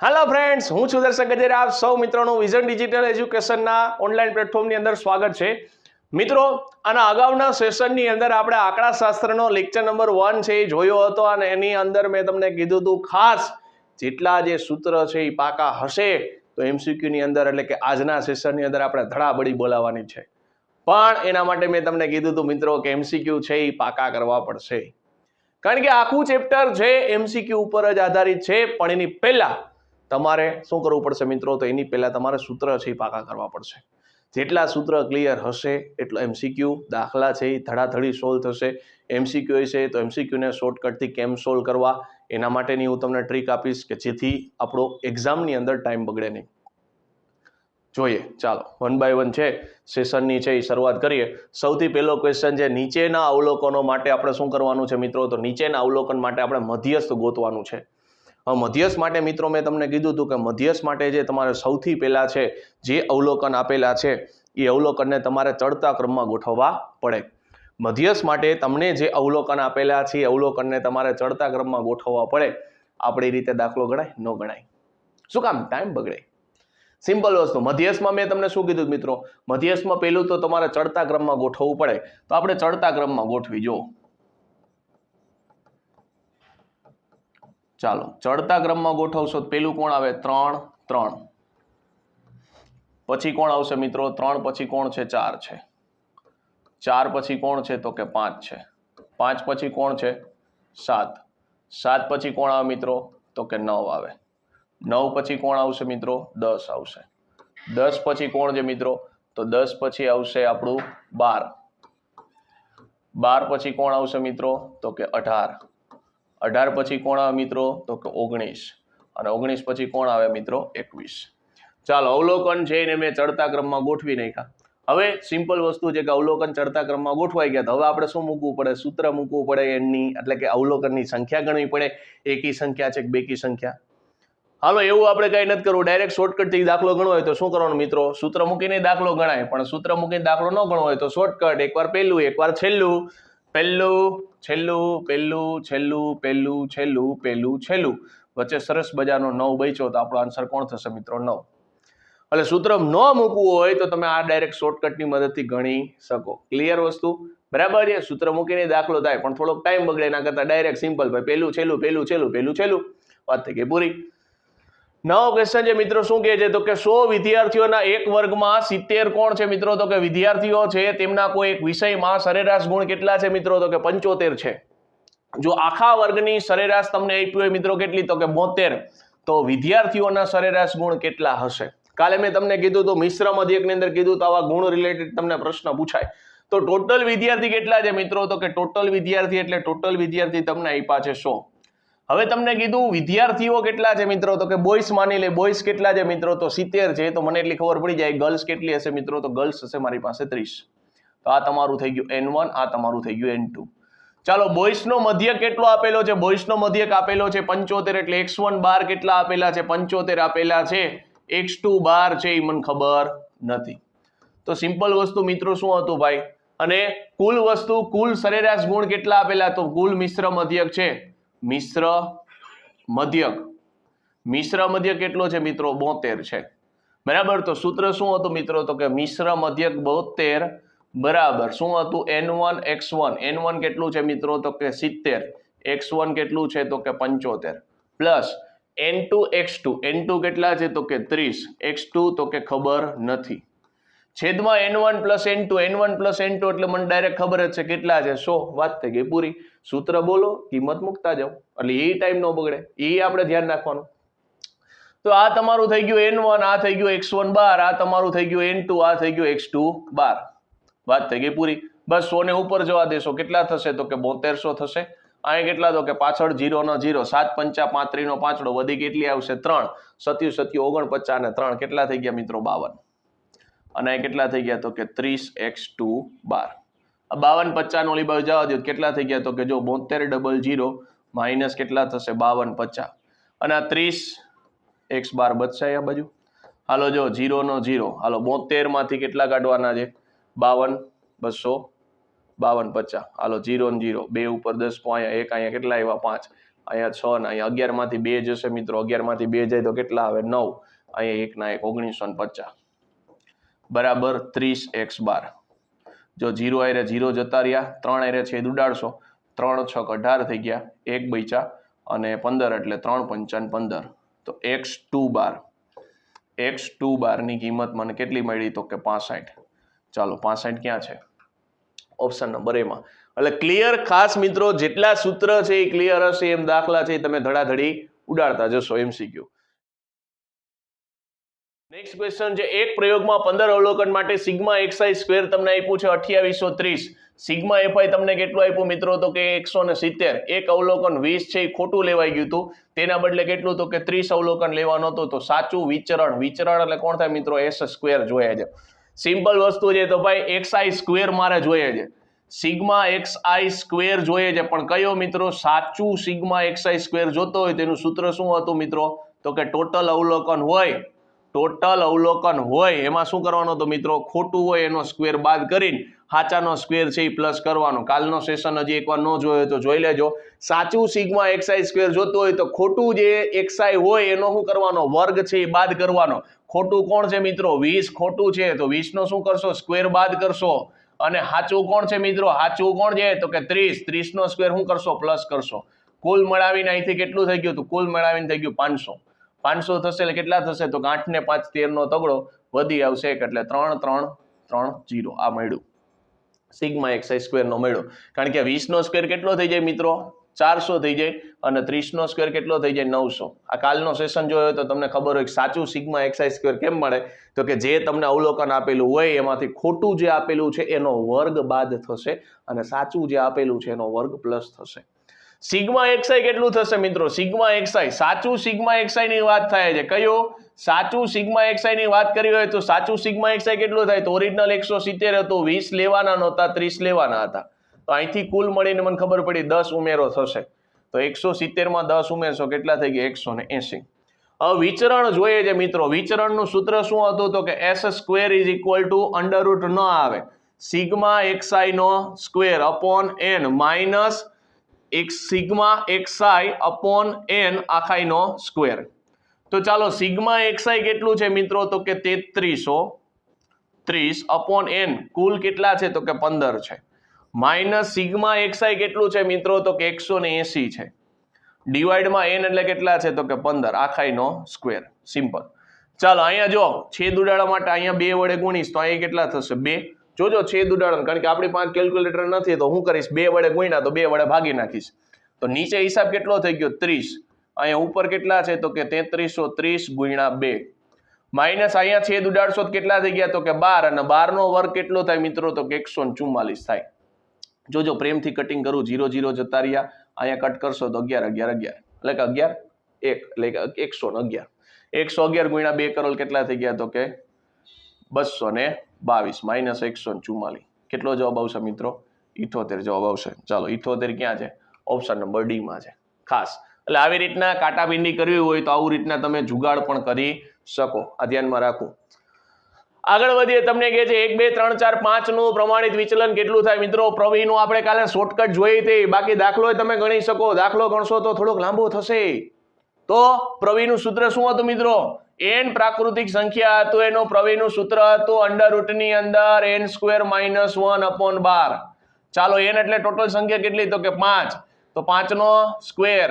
Hello friends, હું છું દર્શક ગજેરા. આપ સૌ મિત્રોનું વિઝન ડિજિટલ એજ્યુકેશનના ઓનલાઈન પ્લેટફોર્મની અંદર સ્વાગત છે. મિત્રો, આના અગાઉના સેશનની અંદર આપણે આંકડાશાસ્ત્રનો લેક્ચર નંબર 1 છે એ જોયો હતો અને એની અંદર મેં તમને કીધું હતું ખાસ જેટલા જે સૂત્ર છે એ પાકા હશે તો એમસીક્યુની અંદર એટલે કે આજના સેશનની અંદર આપણે ધડાબડી બોલાવવાની છે. પણ એના માટે મેં તમને કીધું હતું મિત્રો કે એમસીક્યુ છે એ પાકા કરવા પડશે, કારણ કે આખું ચેપ્ટર છે એમસીક્યુ ઉપર જ આધારિત છે. પણ એની પહેલા તમારે શું કરવું પડશે મિત્રો? તો એની પહેલા તમારે સૂત્ર છે એ પાકા કરવા પડશે. જેટલા સૂત્ર ક્લિયર હશે એટલો એમસીક્યુ દાખલા છે એ ધડાધડી સોલ્વ થશે. એમસીક્યુ છે તો એમસીક્યુને શોર્ટકટથી કેમ સોલ્વ કરવા એના માટેની હું તમને ટ્રીક આપીશ કે જેથી આપણો એક્ઝામની અંદર ટાઈમ બગડે નહીં. જોઈએ, ચાલો વન બાય વન છે સેશનની છે એ શરૂઆત કરીએ. સૌથી પહેલો ક્વેશ્ચન છે, નીચેના અવલોકનો માટે આપણે શું કરવાનું છે મિત્રો? તો નીચેના અવલોકન માટે આપણે મધ્યસ્થ ગોતવાનું છે. મધ્યસ્થ માટે મિત્રો મેં તમને કીધું હતું કે મધ્યસ્થ માટે જે તમારે સૌથી પહેલા છે જે અવલોકન આપેલા છે એ અવલોકનને તમારે ચડતા ક્રમમાં ગોઠવવા પડે. મધ્યસ્થ માટે તમને જે અવલોકન આપેલા છે એ અવલોકનને તમારે ચડતા ક્રમમાં ગોઠવવા પડે. આપણી રીતે દાખલો ગણાય? ન ગણાય. શું કામ? ટાઈમ બગડે. સિમ્પલ વસ્તુ. મધ્યસ્થમાં મેં તમને શું કીધું મિત્રો? મધ્યસ્થમાં પહેલું તો તમારે ચડતા ક્રમમાં ગોઠવવું પડે. તો આપણે ચડતા ક્રમમાં ગોઠવી જો. ચાલો ચડતા ક્રમમાં ગોઠવશો તો પેલું કોણ આવે? 3 3. પછી કોણ આવશે મિત્રો? 3 પછી કોણ છે? 4 છે. 4 પછી કોણ છે? તો કે 5 છે. 5 પછી કોણ છે? 7. 7 પછી કોણ આવે મિત્રો? તો કે 9 આવે. 9 પછી કોણ આવશે મિત્રો? 10 આવશે. 10 પછી કોણ છે મિત્રો? તો 10 પછી આવશે આપણું 12. 12 પછી કોણ આવશે મિત્રો? તો કે 18. 18 પછી કોણ આવે મિત્રો? તો કે 19. અને 19 પછી કોણ આવે મિત્રો? 21. ચાલો અવલોકન છે એને મેં ચડતા ક્રમમાં ગોઠવી નાખ્યા. હવે સિમ્પલ વસ્તુ છે કે અવલોકન ચડતા ક્રમમાં ગોઠવાઈ ગયા. હવે આપણે શું મૂકવું પડે? સૂત્ર મૂકવું પડે એની, એટલે કે અવલોકનની સંખ્યા ગણવી પડે. એકી સંખ્યા છે કે બેકી સંખ્યા? હાલો એવું આપણે કઈ નથી કરવું. ડાયરેક્ટ શોર્ટકટથી દાખલો ગણવો હોય તો શું કરવાનું મિત્રો? સૂત્ર મૂકીને દાખલો ગણાય. પણ સૂત્ર મૂકીને દાખલો ન ગણવો હોય તો શોર્ટકટ, એકવાર પહેલું એકવાર છેલ્લું. પહેલું છેલ્લું, પહેલું છેલ્લું, પહેલું છેલ્લું, પહેલું છેલ્લું, વચ્ચે સરસ મજાનો 9 બચ્યો તો આપણો આન્સર કોણ થશે મિત્રો? 9. એટલે સૂત્ર ન મૂકવું હોય તો તમે આ ડાયરેક્ટ શોર્ટકટની મદદથી ગણી શકો. ક્લિયર વસ્તુ? બરાબર છે. સૂત્ર મૂકીને દાખલો થાય પણ થોડોક ટાઈમ બગડે એના કરતા ડાયરેક્ટ સિમ્પલ ભાઈ પહેલું છેલ્લું, પહેલું છેલ્લું, પહેલું છેલ્લું, વાત થઈ ગઈ પૂરી. નવો ક્વેશ્ચન છે મિત્રો, શું કહે છે? તો કે 100 વિદ્યાર્થીઓના એક વર્ગમાં 70 કોણ છે મિત્રો? તો કે વિદ્યાર્થીઓ છે તેમના કોઈ એક વિષયમાં સરેરાશ ગુણ કેટલા છે મિત્રો? તો કે 75 છે. જો આખા વર્ગની સરેરાશ તમને આપી હોય મિત્રો કેટલી? તો કે 72. તો વિદ્યાર્થીઓના સરેરાશ ગુણ કેટલા હશે? કાલે મેં તમને કીધું તો મિશ્ર મધ્યકની અંદર કીધું તો આવા ગુણ રિલેટેડ તમને પ્રશ્ન પૂછાય. તો ટોટલ વિદ્યાર્થી કેટલા છે મિત્રો? તો કે ટોટલ વિદ્યાર્થી એટલે ટોટલ વિદ્યાર્થી તમને આપ્યા છે 100. હવે તમને કીધું વિદ્યાર્થીઓ કેટલા છે મિત્રો? તો કે બોયસ માની લે. બોયસ કેટલા છે મિત્રો? તો 70 છે. તો મને એટલી ખબર પડી જાય. ગર્લ્સ કેટલી હશે મિત્રો? તો ગર્લ્સ હશે મારી પાસે 30. તો આ તમારું થઈ ગયું N1, આ તમારું થઈ ગયું N2. ચાલો બોયસનો મધ્યક કેટલો આપેલો છે? બોયસનો મધ્યક આપેલો છે 75. એટલે x1 12 કેટલા આપેલા છે? 75 આપેલા છે. x2 12 છે એ મને ખબર નથી. તો સિમ્પલ વસ્તુ મિત્રો શું હતું ભાઈ? અને કુલ વસ્તુ, કુલ સરેરાશ ગુણ કેટલા આપેલા? તો કુલ મિશ્ર મધ્યક છે. મિશ્ર મધ્યક, મિશ્ર મધ્યક કેટલો છે મિત્રો? 72 છે. બરાબર. તો સૂત્ર શું હતું મિત્રો? તો કે મિશ્ર મધ્યક 72 બરાબર શું હતું? N1 x1. N1 કેટલું છે મિત્રો? તો કે 70. x1 કેટલું છે? તો કે 75 પ્લસ N2 x2. N2 કેટલા છે? તો કે 30. x2 તો કે ખબર નથી. છેદમાં N1 plus N2. N1 plus N2 એટલે મને ડાયરેક્ટ ખબર જ છે કેટલા છે? 100. વાત થઈ ગઈ પૂરી. સૂત્ર બોલો, કિંમત મૂકતા જાઓ એટલે એ ટાઈમ ન બગડે. એ આપણે ધ્યાન રાખવાનું. તો આ તમારું થઈ ગયું N1, આ થઈ ગયું x1 12, આ તમારું થઈ ગયું N2, આ થઈ ગયું x2 12. વાત થઈ ગઈ પૂરી. બસ 100 ને ઉપર જવા દેશો. કેટલા થશે? તો કે 7200 થશે. અહીં કેટલા? તો કે પાછળ 0 નો 0, 7 5 35 નો પાંચડો વધી કેટલી આવશે? 3. 7 7 49 ને 3 કેટલા થઈ ગયા મિત્રો? 52. અને કેટલા થઈ ગયા? તો કે 30x2 12. 52 50 નો ઓલી બાજુ જવા દો. કેટલા થઈ ગયા? તો કે જો 72 00 માઇનસ કેટલા થશે? 52 50. અને આ 30 x બાર બચશે આ બાજુ. હાલો જો 0 નો 0. હાલો 72 માંથી કેટલા કાઢવાના છે? 52 200 52 50. હાલો 0 ને 0 2 ઉપર 10 1 અહીંયા કેટલા આવ્યા? 5. અહીંયા 6 ને અહીંયા 11 માંથી 2 જશે મિત્રો, 11 માંથી 2 જાય તો કેટલા આવે 9, અહીંયા 1 ના 1 1950 બરાબર 30x12। જો 0 આયરે 0 જતા રહ્યા, 3 આયરે છેદ ઉડાડશો, 3 6 18 થઈ ગયા, 1 બચ્યા અને 15 એટલે 3 5 15, તો x2 ની કિંમત મને કેટલી મળી તો કે 65। ચાલો 65 ક્યાં છે? ઓપ્શન નંબર A માં। એટલે ક્લિયર, ખાસ મિત્રો જેટલા સૂત્ર છે એ ક્લિયર હશે એમ દાખલા છે તમે ધડાધડી ઉડાડતા જશો MCQ। નેક્સ્ટ ક્વેશ્ચન છે, એક પ્રયોગમાં 15 અવલોકન માટે સિગ્મા xi સ્ક્વેર તમને આપ્યું છે 2830, સિગ્મા fi તમને કેટલું આપ્યું મિત્રો તો કે 170, એક અવલોકન 20 છે એ ખોટું લેવાઈ ગયું હતું, તેના બદલે કેટલું તો કે 30 અવલોકન લેવાનું હતું, તો સાચું વિચરણ, વિચરણ એટલે કોણ થાય મિત્રો? s સ્ક્વેર જોઈએ છે, સિમ્પલ વસ્તુ છે, તો ભાઈ xi સ્ક્વેર મારે જોઈએ છે, સિગ્મા xi સ્ક્વેર જોઈએ છે, પણ કયો મિત્રો? સાચું સિગ્મા xi સ્ક્વેર જોતો હોય તેનું સૂત્ર શું હતું મિત્રો તો કે ટોટલ અવલોકન હોય, ટોટલ અવલોકન હોય એમાં શું કરવાનું તો મિત્રો ખોટું હોય એનો સ્ક્વેર બાદ કરીને સાચાનો સ્ક્વેર છે એ પ્લસ કરવાનો। કાલનો સેશન હજી એકવાર ન જોયો તો જોઈ લેજો। સાચું સિગ્મા xi સ્ક્વેર જોતો હોય તો ખોટું જે xi હોય એનો શું કરવાનો? વર્ગ છે એ બાદ કરવાનો। ખોટું કોણ છે મિત્રો? 20 ખોટું છે તો 20 નો શું કરશો? સ્ક્વેર બાદ કરશો। અને સાચું કોણ છે મિત્રો? સાચું કોણ છે તો કે 30, 30 નો સ્ક્વેર શું કરશો? પ્લસ કરશો। કુલ મળાવીને અહીંથી કેટલું થઈ ગયું? તો કુલ મળાવીને થઈ ગયું 500, 500 થશે એટલે કેટલા થશે તો 8 ને 5 13 નો તગડો વધી આવશે એટલે 3 3 3 0 આ મળ્યું સિગ્મા xi સ્ક્વેર નો મળ્યો। કારણ કે 20 નો સ્ક્વેર કેટલો થઈ જાય મિત્રો? 400 થઈ જાય અને 30 નો સ્ક્વેર કેટલો થઈ જાય? 900। આ કાલનો સેશન જોયો તો તમને ખબર હોય કે સાચું સિગ્મા xi સ્ક્વેર કેમ મળે તો કે જે તમને અવલોકન આપેલું હોય એમાંથી ખોટું જે આપેલું છે એનો વર્ગ બાદ થશે અને સાચું જે આપેલું છે એનો વર્ગ પ્લસ થશે। સિગ્મા xi કેટલું થશે મિત્રો? સિગ્મા xi, સાચું સિગ્મા xi ની વાત થાય છે, કયો? સાચું સિગ્મા xi ની વાત કરી હોય તો સાચું સિગ્મા xi કેટલું થાય? તો ઓરિજિનલ 170 હતું, 20 લેવાના નહોતા, 30 લેવાના હતા, તો અહીંથી કુલ મળીને મને ખબર પડી 10 ઉમેરો થશે, તો 170 માં 10 ઉમેરશો કેટલા થઈ ગયા? 180। હવે વિચરણ જોઈએ છે મિત્રો, વિચરણનું સૂત્ર શું હતું તો કે s square is equal two under route ન આવે સિગ્મા xi નો સ્ક્વેર અપોન n માઇનસ એક સિગ્મા xi અપોન n આખાઈ નો સ્ક્વેર। તો ચાલો સિગ્મા xi કેટલું છે મિત્રો તો કે 3330 અપોન n કુલ કેટલા છે તો કે 15 છે, માઇનસ સિગ્મા xi કેટલું છે મિત્રો તો કે 180 છે, ડિવાઇડમાં n એટલે કેટલા છે તો કે 15 આખાઈ નો સ્ક્વેર। સિમ્પલ। ચાલો અહીંયા જો છેદ ઉડાડવા માટે અહીંયા 2 વડે ગુણીશ તો અહીંયા કેટલા થશે? 2। જોજો છેદ ઉડાડવાનું, કારણ કે આપણી પાસે કેલ્ક્યુલેટર નથી તો હું કરીશ 2 વડે ગુણ્યા તો 2 વડે ભાગી નાખીશ, તો નીચે હિસાબ કેટલો થઈ ગયો? 30, અહીંયા ઉપર કેટલા છે તો કે 3330 ગુણ્યા 2 માઇનસ અહીંયા છેદ ઉડાડશો તો કેટલા થઈ ગયા તો કે 12 અને 12 નો વર્ગ કેટલો થાય મિત્રો તો કે 144 થાય। જોજો પ્રેમથી કટિંગ કરું, 0 0 જતા રહ્યા, અહીંયા કટ કરશો તો 11 11 11 એટલે કે 11 1 એટલે કે 111, 111 ગુણ્યા 2 કરોડ કેટલા થઈ ગયા તો કે 222 માઇનસ 144 કેટલો જવાબ આવશે મિત્રો? 78 જવાબ આવશે। ચાલો 78 ક્યાં છે? ઓપ્શન નંબર ડી માં છે। ખાસ એટલે આવી રીતના કાટાબિંડી કરવી હોય તો આવું રીતના તમે જુગાડ પણ કરી શકો, આ ધ્યાનમાં રાખો। આગળ વધીએ, તમને કહે છે 1 2 3 4 5 નું પ્રમાણિત વિચલન કેટલું થાય મિત્રો? પ્રવીનું આપણે કાલે શોર્ટકટ જોઈ હતી, બાકી દાખલો તમે ગણી શકો, દાખલો ગણશો તો થોડોક લાંબો થશે। તો પ્રવીનું સૂત્ર શું હતું મિત્રો? n પ્રાકૃતિક સંખ્યા હતું એનું પ્રવીનું સૂત્ર હતું અંડર રૂટની અંદર n સ્ક્વેર માઇનસ 1 અપોન 12। ચાલો n એટલે ટોટલ સંખ્યા કેટલી તો કે 5, તો 5 નો સ્ક્વેર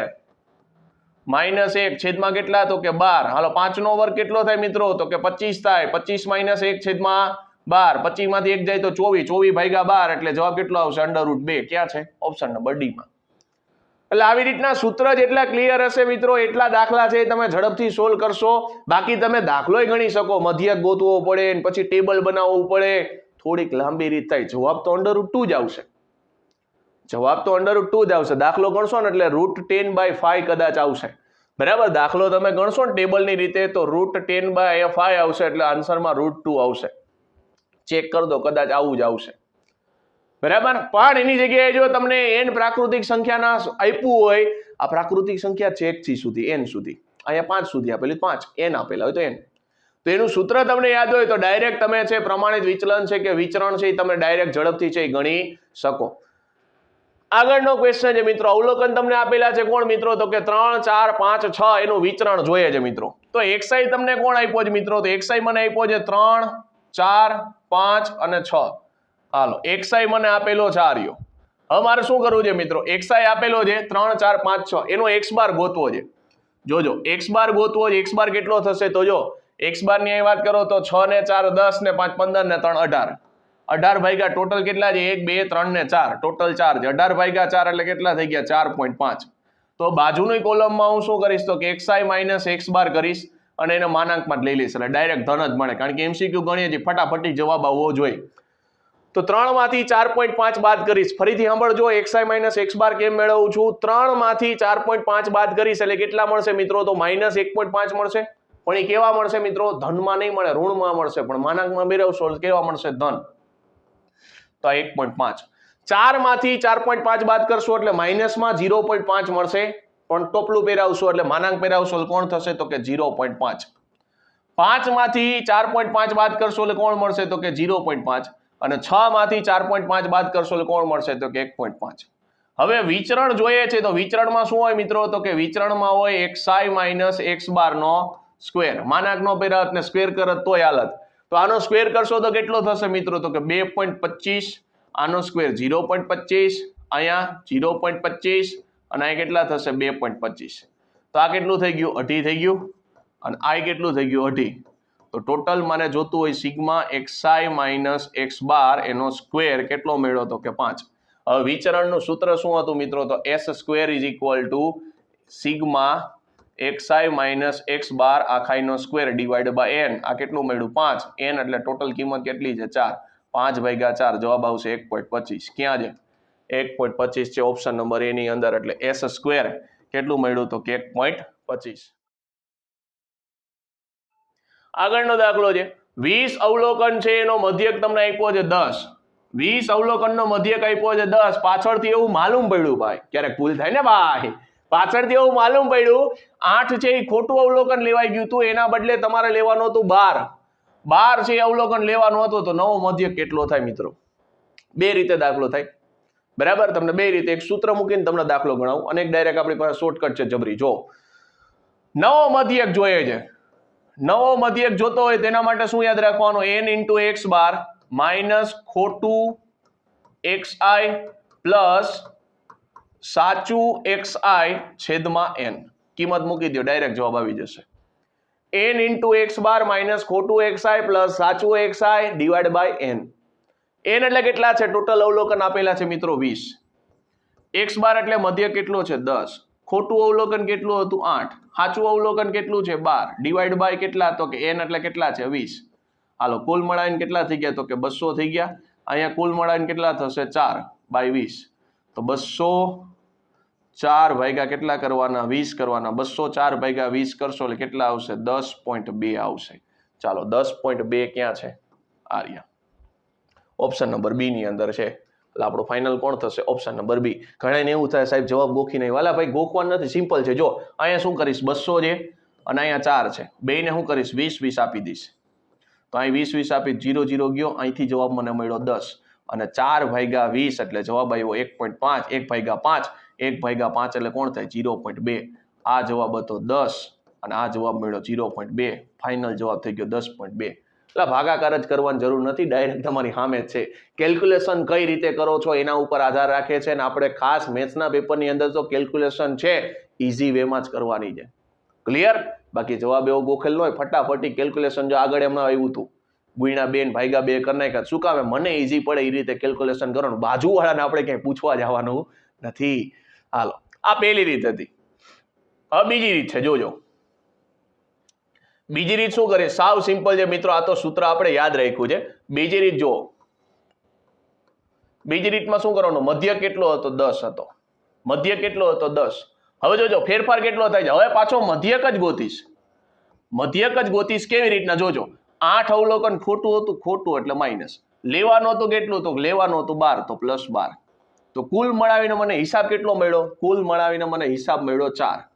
માઇનસ 1 છેદમાં કેટલા તો કે 12। હાલો 5 નો વર્ગ કેટલો થાય મિત્રો તો કે 25 થાય, 25 માઇનસ 1 છેદમાં 12, 25 માંથી 1 જાય તો 24, 24 ભાગ્યા 12 એટલે જવાબ કેટલો આવશે? Under route 2। ક્યાં છે? ઓપ્શન નંબર ડી માં। એટલે આવી રીતના સૂત્ર જેટલા ક્લિયર હશે મિત્રો એટલા દાખલા છે તમે ઝડપથી સોલ્વ કરશો, બાકી તમે દાખલોય ગણી શકો, મધ્યક ગોતવો પડે પછી ટેબલ બનાવવું પડે, થોડીક લાંબી રીત થાય, જવાબ તો અંડર રૂટ 2 જ આવશે, જવાબ તો અંડર રૂટ 2 જ આવશે। દાખલો ગણશો ને એટલે √10/5 કદાચ આવશે, બરાબર? દાખલો તમે ગણશો ને ટેબલની રીતે તો √10/5 આવશે એટલે આન્સરમાં √2 આવશે, ચેક કરી દો કદાચ આવું જ આવશે, બરાબર? પણ એની જગ્યાએ જો તમને n પ્રાકૃતિક સંખ્યાના આપ્યું હોય, આ પ્રાકૃતિક સંખ્યા છે 1 થી સુધી n સુધી, અહીંયા 5 સુધી આપેલી, 5 n આપેલા હોય તો n, તો એનું સૂત્ર તમને યાદ હોય તો ડાયરેક્ટ તમે છે પ્રમાણિત વિચલન છે કે વિચરણ છે એ તમે ડાયરેક્ટ ઝડપથી છે ગણી શકો। આગળનો ક્વેશ્ચન છે મિત્રો, અવલોકન તમને આપેલા છે કોણ મિત્રો, તો કે 3 4 5 6 એનું વિચરણ જોઈએ છે મિત્રો. તો xi તમને કોણ આપ્યો છે મિત્રો, તો xi મને આપ્યો છે 3 4 5 અને 6. હાલો xi મને આપેલો છે આ રહ્યો. હવે મારે શું કરવું છે મિત્રો, xi આપેલો છે 3 4 5 6, એનો x બાર ગોતવો છે. જોજો x બાર ગોતવો છે, x બાર કેટલો થશે, તો જો x બાર ની અહીં વાત કરો તો 6 ને 4 10 ને 5 15 ને 3 18. 18 ભાગ્યા ટોટલ કેટલા છે, 1 2 3 ને 4, ટોટલ 4 છે. 18 ભાગ્યા 4 એટલે કેટલા થઈ ગયા, 4.5. તો બાજુની કોલમમાં હું શું કરીશ, તો કે xi માઇનસ x બાર કરીશ અને એને માનાંકમાં લઈ લઈશ, એટલે ડાયરેક્ટ ધન જ મળે, કારણ કે MCQ ગણીએ છીએ ફટાફટી જવાબ આવવો જોઈએ. તો 3 માંથી 4.5 બાદ કરીશ. ફરીથી સાંભળજો, xi માઇનસ x બાર કેમ મેળવું છું, 3 માંથી 4.5 બાદ કરીશ એટલે કેટલા મળશે મિત્રો, તો માઇનસ 1.5 મળશે. પણ એ કેવા મળશે મિત્રો, ધનમાં નહીં મળે, ઋણમાં મળશે, પણ માનાંકમાં મેળવશો કેવા મળશે, ધન. તો 1.5. 4 માંથી 4.5 બાદ કરશો એટલે માઇનસમાં 0.5 મળશે, પણ ટોપલું પહેરાવશો એટલે માનાંક પહેરાવશો કોણ થશે, તો કે 0.5. 5 માંથી 4.5 બાદ કરશો એટલે કોણ મળશે, તો કે 0.5. અને 6 માંથી 4.5 બાદ કરશો એટલે કોણ મળશે, તો કે 1.5. હવે વિચરણ જોઈએ છે, તો વિચરણમાં શું હોય મિત્રો, તો કે વિચરણમાં હોય xi માઇનસ x બાર નો સ્ક્વેર. માનાંક નો પહેરાવત ને સ્ક્વેર કરત તોય હાલત. તો આનો સ્ક્વેર કરશો તો કેટલો થશે મિત્રો, તો કે 2.25. આનો સ્ક્વેર 0.25, અહીંયા 0.25 અને અહીંયા કેટલા થશે, 2.25. તો આ કેટલું થઈ ગયું, 2.5 થઈ ગયું, અને આ કેટલું થઈ ગયું, 2.5. તો ટોટલ મને જોતું હોય સિગ્મા xi માઇનસ x બાર એનો સ્ક્વેર કેટલો મળ્યો, તો કે 5. હવે વિચરણનું સૂત્ર શું હતું મિત્રો, તો s square is equal to sigma xi minus x bar આખાઈનો સ્ક્વેર ડિવાઈડ બાય n. આ કેટલું મળ્યું, 5. n એટલે ટોટલ કિંમત કેટલી છે, 4. 5 ભાગ્યા 4 જવાબ આવશે 1.25. ક્યાં છે, 1.25 છે ઓપ્શન નંબર એ ની અંદર. એટલે s સ્ક્વેર કેટલું મળ્યું, તો કે 1.25. આગળનો દાખલો છે, 20 અવલોકન છે એનો મધ્યક તમને આપ્યો છે 10. 20 અવલોકનનો મધ્યક આપ્યો છે 10. પાછળથી એવું માલુમ પડ્યું ભાઈ, ક્યારેક ભૂલ થાય ને ભાઈ, પાછળથી એવું માલુમ પડ્યું 8 છે એ ખોટું અવલોકન લેવાઈ ગયું હતું, એના બદલે તમારે લેવાનું હતું 12. 12 છે એ અવલોકન લેવાનું હતું, તો નવો મધ્યક કેટલો થાય મિત્રો. બે રીતે દાખલો થાય, બરાબર. તમને બે રીતે, એક સૂત્ર મૂકીને તમને દાખલો ગણાવું અને એક ડાયરેક્ટ આપણી પાસે શોર્ટકટ છે જબરી. જો નવો મધ્યક જોઈએ છે, નવો મધ્યક જોતો હોય તેના માટે શું યાદ રાખવાનું, n into x bar minus ખોટું xi પ્લસ સાચું xi છેદમાં n. કિંમત મૂકી દો, ડાયરેક્ટ જવાબ આવી જશે. n into x bar minus ખોટું xi પ્લસ સાચું xi divide by n. n એટલે કેટલા છે, ટોટલ અવલોકન આપેલા છે મિત્રો 20. x બાર એટલે મધ્ય કેટલો છે, 10. ખોટું અવલોકન કેટલું હતું, 8. સાચું અવલોકન કેટલું છે, 12. ડિવાઈડ બાય કેટલા, તો કે n એટલે કેટલા છે, 20. હાલો કુલ મળાવીને કેટલા થઈ ગયા, તો કે 200 થઈ ગયા. અહીંયા કુલ મળાવીને કેટલા થશે, 4 બાય 20. તો 204 ભાગ્યા કેટલા કરવાના, 20 કરવાના. 204 ભાગ્યા 20 કરશો એટલે કેટલા આવશે, 10.2 આવશે. ચાલો 10.2 ક્યાં છે, આ રહ્યા ઓપ્શન નંબર બી ની અંદર છે. એટલે આપણો ફાઇનલ કોણ થશે, ઓપ્શન નંબર બી. ઘણાને એવું થાય સાહેબ જવાબ ગોખી નહીં, વાલા ભાઈ ગોખવાનું નથી, સિમ્પલ છે. જો અહીંયા શું કરીશ, 200 છે અને અહીંયા 4 છે, બેને શું કરીશ, 20 20 આપી દઈશ. તો અહીં 20 20 આપી 0 0 ગયો, અહીંથી જવાબ મને મળ્યો 10 અને 4 ભાગ્યા 20 એટલે જવાબ આવ્યો 1.5. 1 ભાગ્યા 5, 1 ભાગ્યા 5 એટલે કોણ થાય, 0.2. આ જવાબ હતો 10 અને આ જવાબ મળ્યો 0.2. ફાઇનલ જવાબ થઈ ગયો 10.2. એટલે ભાગાકાર જ કરવાની જરૂર નથી, ડાયરેક્ટ તમારી સામે જ છે. કેલ્ક્યુલેશન કઈ રીતે કરો છો એના ઉપર આધાર રાખે છે, અને આપણે ખાસ મેથ્સના પેપરની અંદર તો કેલ્ક્યુલેશન છે ઇઝી વેમાં જ કરવાની છે. ક્લિયર? બાકી જવાબ એવો ગોખેલ ન હોય, ફટાફટી કેલ્ક્યુલેશન. જો આગળ એમના આવ્યું હતું ગુણ્યા 2 ભાગ્યા 2 કરી નાખ્યા, શું કામે, મને ઇઝી પડે એ રીતે કેલ્ક્યુલેશન કરવાનું, બાજુવાળાને આપણે ક્યાંય પૂછવા જવાનું નથી. હાલો આ પહેલી રીત હતી. હવે બીજી રીત છે, જોજો. બીજી રીત શું કરે, સાવ સિમ્પલ છે મિત્રો, આ તો સૂત્ર આપણે યાદ રાખ્યું છે. બીજી રીત જો, બીજી રીતમાં શું કરવાનું, મધ્ય કેટલો હતો, 10 હતો. મધ્ય કેટલો હતો, 10. હવે જોજો ફેરફાર કેટલો થાય છે, હવે પાછો મધ્યક જ ગોતીશ. મધ્યક જ ગોતીશ કેવી રીતના, જોજો 8 અવલોકન ખોટું હતું, ખોટું એટલે માઇનસ. લેવાનું હતું કેટલું, તો લેવાનું હતું 12, તો પ્લસ 12. તો કુલ મળાવીને મને હિસાબ કેટલો મળ્યો, કુલ મળાવીને મને હિસાબ મળ્યો 4.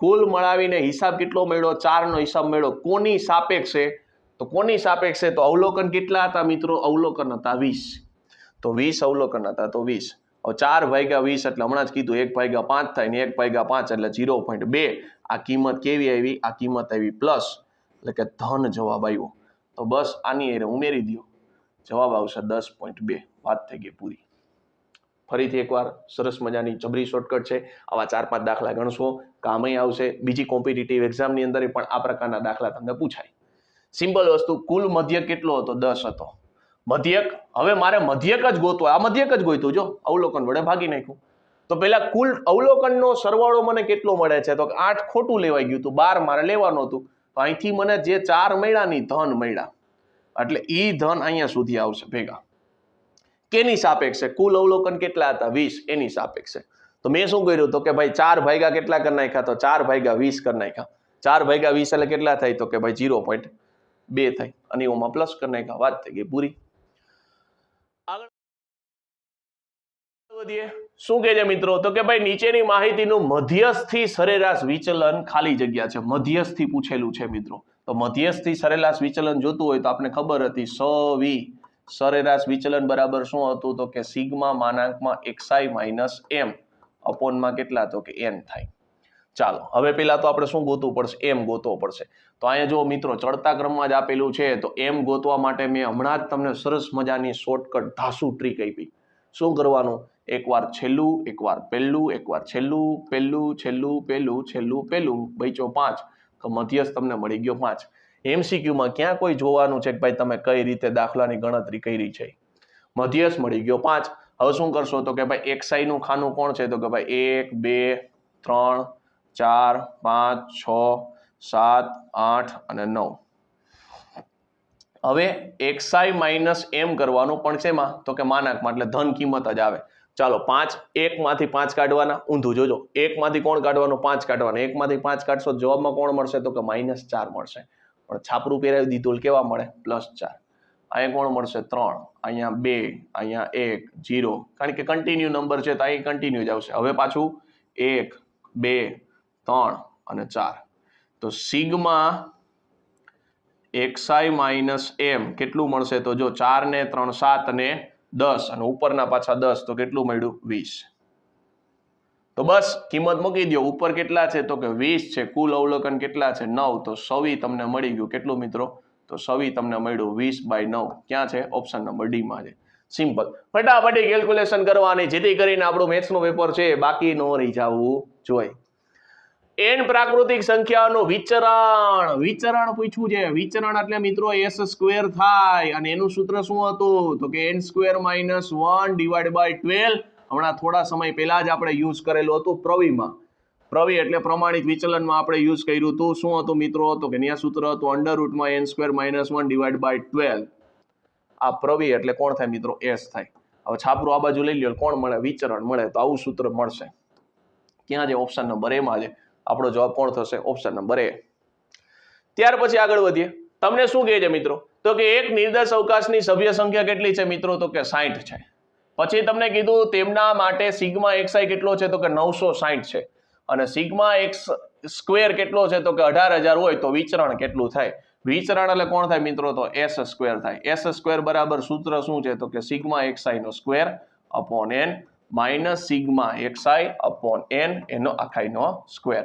કુલ મળાવીને હિસાબ કેટલો મળ્યો, 4 નો હિસાબ મળ્યો. કોની સાપેક્ષે, તો કોની સાપેક્ષે, તો અવલોકન કેટલા હતા મિત્રો, અવલોકન હતા 20. તો 20 અવલોકન હતા, તો 20. હવે 4/20 એટલે હમણાં જ કીધું 1/5 થાય ને 1/5 એટલે 0.2. આ કિંમત કેવી આવી? આ કિંમત આવી પ્લસ, એટલે કે ધન જવાબ આવ્યો. તો બસ આની એરે ઉમેરી દો, જવાબ આવશે 10.2. વાત થઈ ગઈ પૂરી. ફરીથી એકવાર સરસ મજાની જબરી શોર્ટકટ છે. આવા 4-5 દાખલા ગણશો, કામય આવશે. બીજી કોમ્પિટિટિવ એક્ઝામની અંદર પણ આ પ્રકારના દાખલા તમને પૂછાય. સિમ્પલ વસ્તુ. કુલ મધ્યક કેટલો હતો? 10 હતો. મધ્યક, હવે મારે મધ્યક જ ગોતવો. આ મધ્યક જ ગોઈતું, જો અવલોકન વડે ભાગી નાખ્યું. તો પેલા કુલ અવલોકનનો સરવાળો મને કેટલો મળે છે? તો 8 ખોટું લેવાઈ ગયું હતું, 12 મારે લેવાનું હતું. તો અહીંથી મને જે 4 મળ્યા ની ધન મળ્યા, એટલે ઈ ધન અહીંયા સુધી આવશે ભેગા. કેની સાપેક્ષે? કુલ અવલોકન કેટલા હતા? 20. એની સાપેક્ષે. તો મેં શું કર્યું? તો કે ભાઈ 4 ભાગ્યા કેટલા કરી નાખ્યા? તો 4/20 કરી નાખ્યા. 4/20 એટલે કેટલા થાય? તો કે ભાઈ 0.2 થાય. અને ઓમાં પ્લસ કરી નાખ્યા. વાત થઈ ગઈ પૂરી. આગળ વધીએ. શું કહે છે મિત્રો? તો કે ભાઈ નીચેની માહિતીનું મધ્યસ્થી સરેરાશ વિચલન ખાલી જગ્યા છે. મધ્યસ્થી પૂછેલું છે મિત્રો. તો મધ્યસ્થી સરેરાશ વિચલન જોતું હોય તો આપણે ખબર હતી સવી સરેરાશ વિચલન બરાબર શું હતું? તો કે સિગ્મા માનાંકમાં xi માઇનસ m અપોનમાં કેટલા? તો કે n થાય. ચાલો હવે પેલા તો આપણે શું ગોતવું પડશે? m ગોતવો પડશે. તો અહીંયા જો મિત્રો ચડતા ક્રમમાં જ આપેલું છે, તો m ગોતવા માટે મેં હમણાં જ તમને સરસ મજાની શોર્ટકટ ધાસુ ટ્રીક આપી. શું કરવાનું? એકવાર છેલ્લું, એકવાર પહેલું, એકવાર છેલ્લું, પહેલું, છેલ્લું, પહેલું, છેલ્લું, પહેલું, બચ્યો 5. તો મધ્યસ્થ તમને મળી ગયો 5. MCQ માં ક્યાં કોઈ જોવાનું છે કે ભાઈ તમે કઈ રીતે દાખલાની ગણતરી કરી છે? મધ્યસ્થ મળી ગયો 5. હવે શું કરશો? તો કે ભાઈ xi નું ખાનું કોણ છે? તો કે ભાઈ 1, 2, 3, 4, 5, 6, 7, 8 અને 9. હવે xi માઇનસ m કરવાનું, પણ શેમાં? તો કે માનાંકમાં, એટલે ધન કિંમત જ આવે. ચાલો 5, 1 માંથી 5 કાઢવાના. ઊંધું જોજો, 1 માંથી કોણ કાઢવાનું? 5 કાઢવાના. 1 માંથી 5 કાઢશો જવાબમાં કોણ મળશે? તો કે -4 મળશે. પણ છાપરું પહેરાવી દીધું કેવા મળે? +4. અહીંયા કોણ મળશે? 3, અહીંયા 2, અહીંયા 1, 0. કારણ કે કન્ટિન્યુ નંબર છે તો અહીં કન્ટિન્યુ જ આવશે. હવે પાછું 1, 2, 3 અને 4. તો સિગ્મા xi માઇનસ m કેટલું મળશે? તો જો 4 ને 3 7 અને 10 અને ઉપરના પાછા 10, તો કેટલું મળ્યું? 20. તો બસ કિંમત મૂકી દો. ઉપર કેટલા છે? તો કે 20 છે. કુલ અવલોકન કેટલા છે? 9. તો સવી તમને મળી ગયું. કેટલું મિત્રો? તો સવી તમને મળ્યું 20/9. ક્યાં છે? ઓપ્શન નંબર ડી માં છે. સિમ્પલ. ફટાફટી કેલ્ક્યુલેશન કરવાની, જેથી કરીને આપણું મેથ્સનું પેપર છે બાકી ન રહી જવું જોઈએ. n પ્રાકૃતિક સંખ્યાઓનું વિચરણ પૂછ્યું છે. વિચરણ એટલે મિત્રો s² થાય, અને એનું સૂત્ર શું હતું? તો કે n² - 1/12. હમણાં થોડા સમય પહેલા જ આપણે યુઝ કરેલું હતું પ્રવીમાં. પ્રવી એટલે પ્રમાણિત વિચલનમાં આપણે યુઝ કર્યું હતું. શું હતું મિત્રો? તો કે ન્યા સૂત્ર હતું √n² - 1/12. આ પ્રવી એટલે કોણ થાય મિત્રો? s થાય. હવે છાપરું આ બાજુ લઈ લ્યો, કોણ મળે? વિચરણ મળે. તો આવું સૂત્ર મળશે. ક્યાં છે? ઓપ્શન નંબર એ માં છે. આપણો જવાબ કોણ થશે? ઓપ્શન નંબર એ. ત્યાર પછી આગળ વધીએ. તમને શું કહે છે મિત્રો? તો કે એક નિર્દેશ અવકાશની સભ્ય સંખ્યા કેટલી છે મિત્રો? તો કે 60 છે. પછી તમને કીધું તેમના માટે સિગ્મા xi કેટલો છે? તો કે 960 છે. અને સિગ્મા x² કેટલો છે? તો કે 18,000 હોય તો વિચરણ કેટલું થાય? વિચરણ એટલે કોણ થાય મિત્રો? તો s² થાય. s² બરાબર સૂત્ર શું છે? તો કે સિગ્મા xi નો square upon n minus sigma xi upon n એનો આખાઈનો સ્ક્વેર.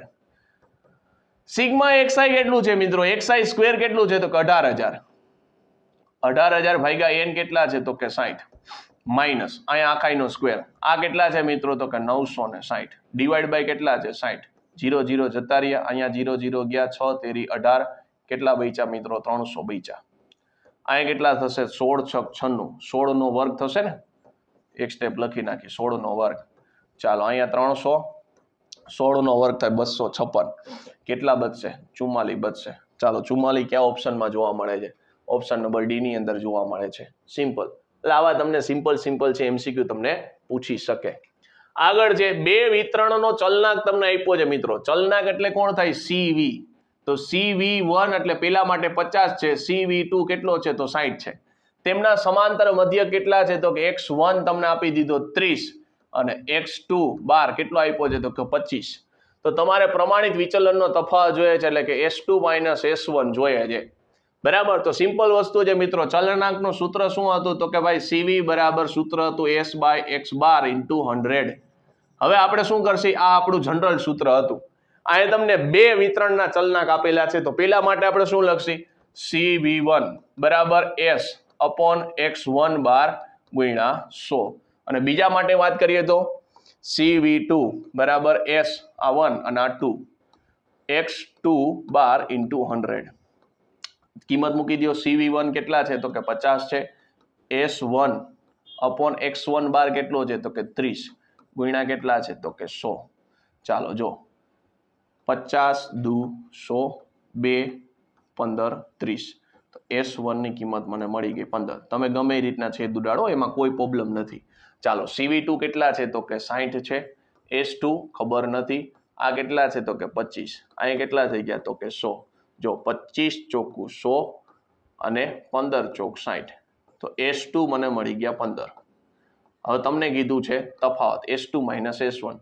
સિગ્મા xi કેટલું છે મિત્રો? xi² કેટલું છે? તો કે 18,000. 18,000 ભાગ્યા n કેટલા છે? તો કે 60 માઇનસ અહીંયા આખાઈનો સ્ક્વેર. આ કેટલા છે મિત્રો? તો કે 960 ડિવાઈડ બાય કેટલા છે? 60. 0 0 જતા રહ્યા, અહીંયા 0 0 ગયા, 6 તેરી 18. કેટલા બચ્યા મિત્રો? 300 બચ્યા. અહીંયા કેટલા થશે? 16 6 96. 16 નો વર્ગ થશે ને? એક સ્ટેપ લખી નાખી, 16 નો વર્ગ. ચાલો અહીંયા 300, 16 નો વર્ગ થાય 256. કેટલા બચશે? 44 બચશે. ચાલો 44 કયા ઓપ્શનમાં જોવા મળે છે? ઓપ્શન નંબર ડી ની અંદર જોવા મળે છે. સિમ્પલ. એટલે આવા તમને સિમ્પલ છે MCQ તમને પૂછી શકે. આગળ છે બે વિતરણનો ચલનાંક તમને આપ્યો છે મિત્રો. ચલનાંક એટલે કોણ થાય? CV. તો CV1 એટલે પેલા માટે 50 છે, CV2 કેટલો છે? તો 60 છે. તેમના સમાંતર મધ્ય કેટલા છે? તો કે x1 તમને આપી દીધો 30 અને x2 12 કેટલો આપ્યો છે? તો કે 25. તો તમારે પ્રમાણિત વિચલનનો તફાવત જોઈએ છે, એટલે કે S2 - S1 જોઈએ છે. બરાબર. તો સિમ્પલ વસ્તુ છે મિત્રો, ચલનાંકનું સૂત્ર શું હતું? તો કે ભાઈ સીવી બરાબર સૂત્ર હતું s by x bar into 100. હવે આપણે શું કરશી? આ આપણું જનરલ સૂત્ર હતું. અહીંયા તમને બે વિતરણના ચલનાંક આપેલા છે, તો પેલા માટે આપણે શું લખશી? CV1 બરાબર એસ અપોન x1 બાર ગુણ્યા 100. અને બીજા માટે વાત કરીએ તો CV2 બરાબર એસ આ 1 અને આ 2 x2 બાર ઇન્ટુ 100. કિંમત મૂકી દો. CV1 કેટલા છે? તો કે 50 છે. S1 અપોન x1 બાર કેટલો છે? તો કે 30 ગુણ્યા કેટલા છે? તો કે 100. ચાલો જો 50 દુ 100 2 15 30. તો S1 ની કિંમત મને મળી ગઈ 15. તમે ગમે એ રીતના છેદ ઉડાડો, એમાં કોઈ પ્રોબ્લેમ નથી. ચાલો CV2 કેટલા છે? તો કે 60 છે. S2 ખબર નથી. આ કેટલા છે? તો કે 25. અહીંયા કેટલા થઈ ગયા? તો કે 100. જો 25 ચોખ્ખું 100 અને 15 ચોક 60. તો S2 મને મળી ગયા 15. હવે તમને કીધું છે તફાવત S2 માઇનસ S1.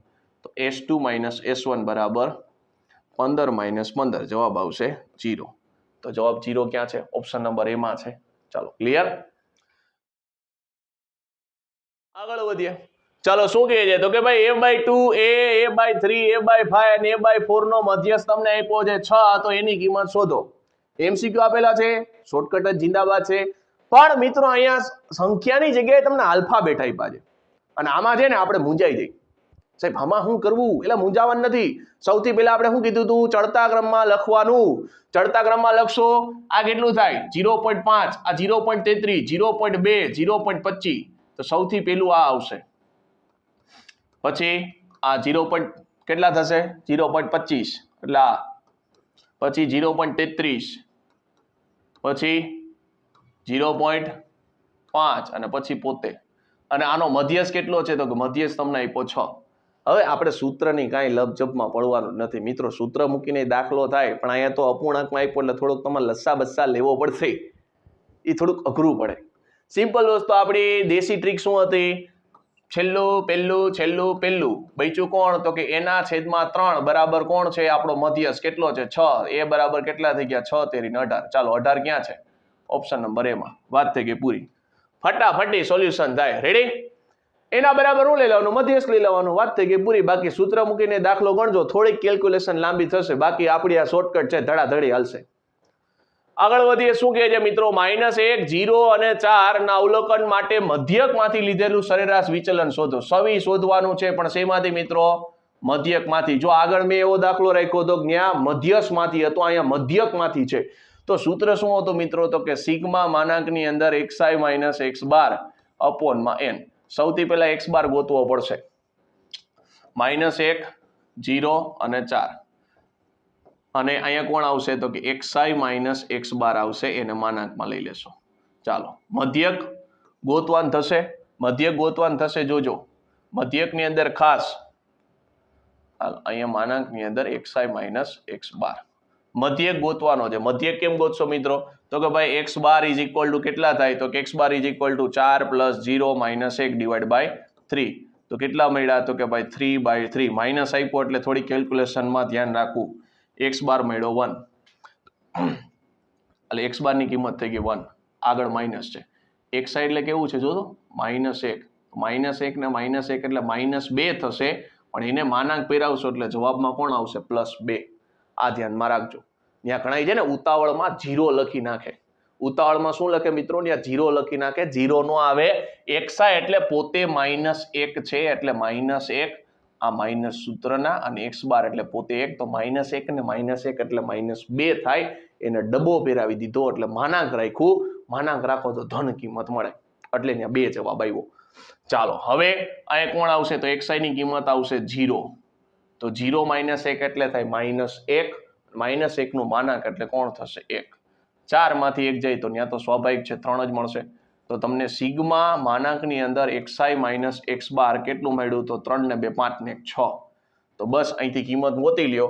તો S2 માઇનસ S1 બરાબર 15 માઇનસ 15. જવાબ આવશે 0. તો જવાબ 0 ક્યાં છે? ઓપ્શન નંબર A માં છે. ચાલો ક્લિયર. આગળ વધીએ. ચાલો શું કહે છે? તો કે ભાઈ a/2 a/3 a/5 અને a/4 નો મધ્યસ્થ તમને આપ્યો છે 6. તો એની કિંમત શોધો. MCQ આપેલા છે, શોર્ટકટ જ જિંદાબાદ છે. પણ મિત્રો અહીંયા સંખ્યાની જગ્યાએ તમને આલ્ફાબેટ આપ્યા છે, અને આમાં છે ને આપણે મૂંઝાઈ જઈએ. સાહેબ આમાં શું કરવું? એટલે મૂંઝાવાનું નથી. સૌથી પહેલા આપણે શું કીધું હતું? ચડતા ક્રમમાં લખવાનું. ચડતા ક્રમમાં લખશો, આ કેટલું થાય? 0.5, આ 0.33, 0.2, 0.25. તો સૌથી પહેલું આ આવશે. પછી આ 0. કેટલા થશે? 0.25 એટલે આ. પછી 0.33, પછી 0.5 અને પછી પોતે. અને આનો મધ્યસ્થ કેટલો છે? તો કે મધ્યસ્થ તમને આપ્યો 6. હવે આપણે સૂત્રની કાંઈ લપજપમાં પડવાનું નથી મિત્રો. સૂત્ર મૂકીને દાખલો થાય, પણ અહીંયા તો અપૂર્ણાંકમાં આપ્યો એટલે થોડુંક તમારે લસ્સા બસ્સા લેવો પડશે. એ થોડુંક અઘરું પડે. સિમ્પલ વસ્તુ આપણી દેશી ટ્રીક શું હતી? છેલ્લું પહેલું છેલ્લું પહેલું બચ્યું કોણ? તો કે એના છેદમાં 3 બરાબર કોણ છે? આપણો મધ્યસ્થ કેટલો છે? 6. એ બરાબર કેટલા થઈ ગયા? 6 તેરી 18. ચાલો 18 ક્યાં છે? ઓપ્શન નંબર A માં. વાત થઈ ગઈ પૂરી. ફટાફટી સોલ્યુશન થાય. રેડી? એના બરાબર શું લઈ લેવાનું? મધ્યસ્થ લઈ લેવાનું. વાત થઈ ગઈ પૂરી. બાકી સૂત્ર મૂકીને દાખલો ગણજો, થોડીક કેલ્ક્યુલેશન લાંબી થશે. બાકી આપણી આ શોર્ટકટ છે, ધડાધડી હાલશે. આગળ વધીએ. શું કહે છે મિત્રો? -1, 0 અને 4 ના અવલોકન માટે મધ્યકમાંથી લીધેલું સરેરાશ વિચલન શોધો. સવી શોધવાનું છે, પણ શેમાંથી મિત્રો? મધ્યકમાંથી. જો આગળ મેં એવો દાખલો રાખ્યો હતો ત્યાં મધ્યકમાંથી હતો, અહીંયા મધ્યકમાંથી છે. તો સૂત્ર શું હતું મિત્રો? તો કે સિગ્મા માનાંકની અંદર xi માઇનસ x બાર અપોનમાં n. સૌથી પહેલા x બાર ગોતવો પડશે. -1, 0 અને 4. અને અહીંયા કોણ આવશે? તો કે xi માઇનસ x બાર આવશે, એને માનાંકમાં લઈ લેશો. ચાલો મધ્યક ગોતવાન થશે. મધ્યક ગોતવાન થશે. જોજો મધ્યકની અંદર ખાસ અહીંયા માનાંકની અંદર xi માઇનસ x બાર મધ્યક ગોતવાનો છે. મધ્યક કેમ ગોતશો મિત્રો? તો કે ભાઈ x bar is equal to કેટલા થાય? તો કે x bar is equal to 4 + 0 - 1 divide by 3. તો કેટલા મળ્યા? તો કે ભાઈ 3/3. માઇનસ આપ્યો એટલે થોડી કેલ્ક્યુલેશનમાં ધ્યાન રાખવું. x બાર મળ્યો 1, એટલે x બાર ની કિંમત થઈ ગઈ 1. આગળ માઇનસ છે. x એટલે કેવું છે? જોજો -1. -1 ને -1 એટલે -2 થશે, પણ એને માનાંક પહેરાવશો એટલે જવાબમાં કોણ આવશે? +2. આ ધ્યાનમાં રાખજો. ત્યાં ઘણા છે ને ઉતાવળમાં 0 લખી નાખે. ઉતાવળમાં શું લખે મિત્રો? ત્યાં 0 લખી નાખે. 0 નો આવે. xi એટલે પોતે -1 છે, એટલે -1. આ માઇનસ સૂત્રના, અને x બાર એટલે પોતે 1, તો -1 ને -1 એટલે -2 થાય. એને ડબ્બો પહેરાવી દીધો એટલે માનાંક રાખ્યું. માનાંક રાખો તો ધન કિંમત મળે, એટલે ત્યાં 2 જવાબ આવ્યો. ચાલો હવે અહીંયા કોણ આવશે? તો xi ની કિંમત આવશે 0. તો 0 - 1 એટલે થાય -1. -1 નું માનાંક એટલે કોણ થશે? 1. 4 માંથી 1 જાય તો ત્યાં તો સ્વાભાવિક છે 3 જ મળશે. તો તમને સિગ્મા માનાંકની અંદર xi માઇનસ x બાર કેટલું મળ્યું? તો 3 ને 2 5 ને 1 6. તો બસ અહીંથી કિંમત ગોતી લ્યો.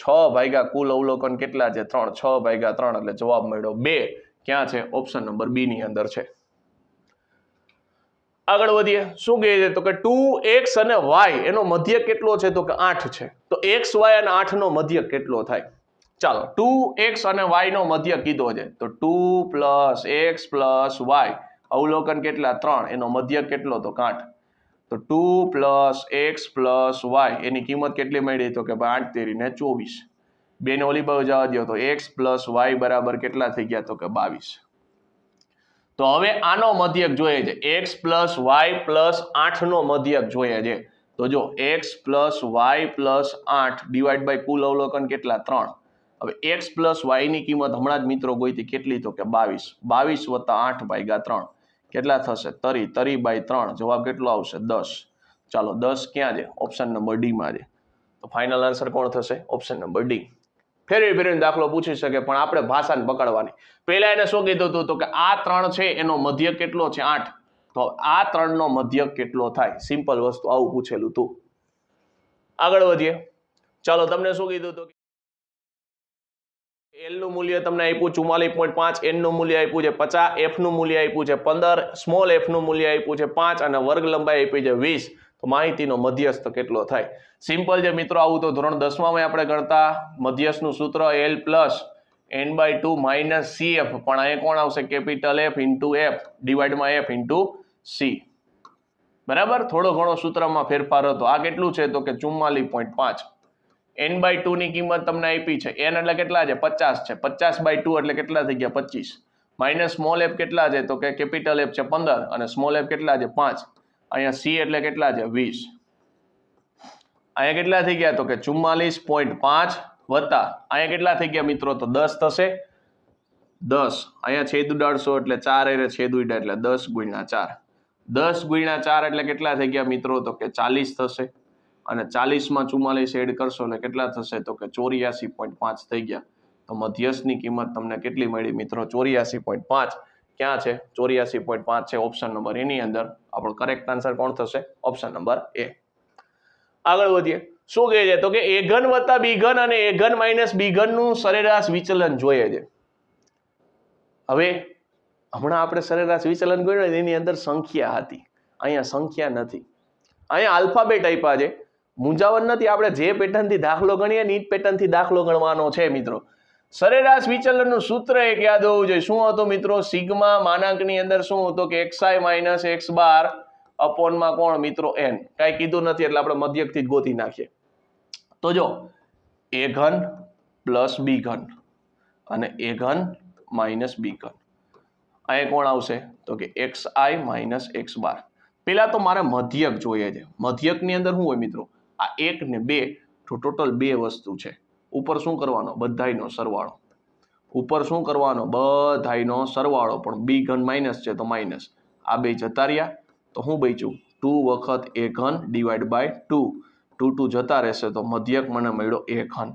6 ભાગ્યા કુલ અવલોકન કેટલા છે? 3. 6 ભાગ્યા 3 એટલે જવાબ મળ્યો 2. ક્યાં છે? ઓપ્શન નંબર B ની અંદર છે. આગળ વધીએ. શું કહે છે? તો કે 2x અને y એનો મધ્યક કેટલો છે? તો કે 8 છે. તો x y અને 8 નો મધ્યક કેટલો થાય? ચાલો 2x અને y નો મધ્યક કીધો છે તો 2 + x + y અવલોકન કેટલા 3 એનો મધ્યક કેટલો તો 8 તો 2 + x + y એની કિંમત કેટલી મળી તો કે 8 તેરી ને 24 બેને ઓલી બાજુ જવા દો તો x + y બરાબર કેટલા થઈ ગયા તો કે 22 તો હવે આનો મધ્યક જોઈએ છે x + y + 8 નો મધ્યક જોઈએ છે તો જો x + y + 8 ડિવાઈડ બાય કુલ અવલોકન કેટલા 3 હવે x + y ની કિંમત હમણાં જ મિત્રો ગોઈતી કેટલી તો કે 22 22 + 8 / 3 કેટલા થશે 30 / 3 જવાબ કેટલો આવશે 10 ચાલો 10 ક્યાં છે ઓપ્શન નંબર ડી માં છે તો ફાઇનલ આન્સર કોણ થશે ઓપ્શન નંબર ડી ફેરવી ફેરવીને દાખલો પૂછી શકે પણ આપણે ભાષાને પકડવાની પહેલા એને શું કીધું હતું તો કે આ 3 છે એનો મધ્યક કેટલો છે 8 તો આ 3 નો મધ્યક કેટલો થાય સિમ્પલ વસ્તુ આવું પૂછેલું હતું આગળ વધીએ ચાલો તમને શું કીધું હતું L નું મૂલ્ય તમને આપ્યું 44.5 N નું મૂલ્ય આપ્યું છે 50 F નું મૂલ્ય આપ્યું છે 15 સ્મોલ f નું મૂલ્ય આપ્યું છે 5 અને વર્ગ લંબાઈ આપી છે 20 તો માહિતીનો મધ્યસ્થ કેટલો થાય સિમ્પલ છે મિત્રો આવું તો ધોરણ 10 માં આપણે ગણતા મધ્યસ્થનું સૂત્ર L + n/2 - CF પણ અહીં કોણ આવશે કેપિટલ F * F ડિવાઈડ માં F * C બરાબર થોડો ઘણો સૂત્રમાં ફેરફાર હતો આ કેટલું છે તો કે 44.5 n/2 ની કિંમત તમને આપી છે n એટલે કેટલા છે 50 છે 50/2 એટલે કેટલા થઈ ગયા 25 માઇનસ સ્મોલ f કેટલા છે તો કે કેપિટલ F છે 15 અને સ્મોલ f કેટલા છે 5 અહીંયા c એટલે કેટલા છે 20 અહીંયા કેટલા થઈ ગયા તો કે 44.5 વત્તા અહીંયા કેટલા થઈ ગયા મિત્રો તો 10 થશે 10 અહીંયા છેદ ઉડાડશો એટલે 4 એટલે છેદ ઉડાડ એટલે 10 × 4 10 × 4 એટલે કેટલા થઈ ગયા મિત્રો તો કે 40 થશે અને 40 માં 44 એડ કરશો એટલે કેટલા થશે તો કે 84.5 થઈ ગયા તો મધ્યસ્થની કિંમત તમને કેટલી મળી મિત્રો 84.5 ક્યાં છે 84.5 છે ઓપ્શન નંબર એ ની અંદર આપણો કરેક્ટ આન્સર કોણ થશે ઓપ્શન નંબર એ આગળ વધીએ શું કહે છે તો કે a ઘન + b ઘન અને a ઘન - b ઘન નું સરેરાશ વિચલન જોઈએ છે હવે હમણાં આપણે સરેરાશ વિચલન ગણ્યું એની અંદર સંખ્યા હતી અહીંયા સંખ્યા નથી અહીંયા આલ્ફાબેટ આપ્યા છે મૂંઝાવણ નથી આપણે જે પેટર્નથી દાખલો ગણીએ ને એ જ પેટર્નથી દાખલો ગણવાનો છે મિત્રો સરેરાશ વિચલનનું સૂત્ર એક યાદ હોવું જોઈએ શું હતું મિત્રો સિગ્મા માનાંકની અંદર શું હતું કે xi - x બાર અપોનમાં કોણ મિત્રો n કાંઈ કીધું નથી એટલે આપણે મધ્યકથી જ ગોતી નાખીએ તો જો a ઘન + b ઘન અને a ઘન - b ઘન અહીંયા કોણ આવશે તો કે xi - x બાર પેલા તો મારે મધ્યક જોઈએ છે મધ્યકની અંદર શું હોય મિત્રો આ 1 ને 2 તો ટોટલ 2 વસ્તુ છે ઉપર શું કરવાનો બધાયનો સરવાળો ઉપર શું કરવાનો બધાયનો સરવાળો પણ b ઘન માઇનસ છે તો માઇનસ આ બે જતા રહ્યા તો હું બચ્યું 2 વખત a ઘન / 2 2 જતા રહેશે તો મધ્યક મને મળ્યો a ઘન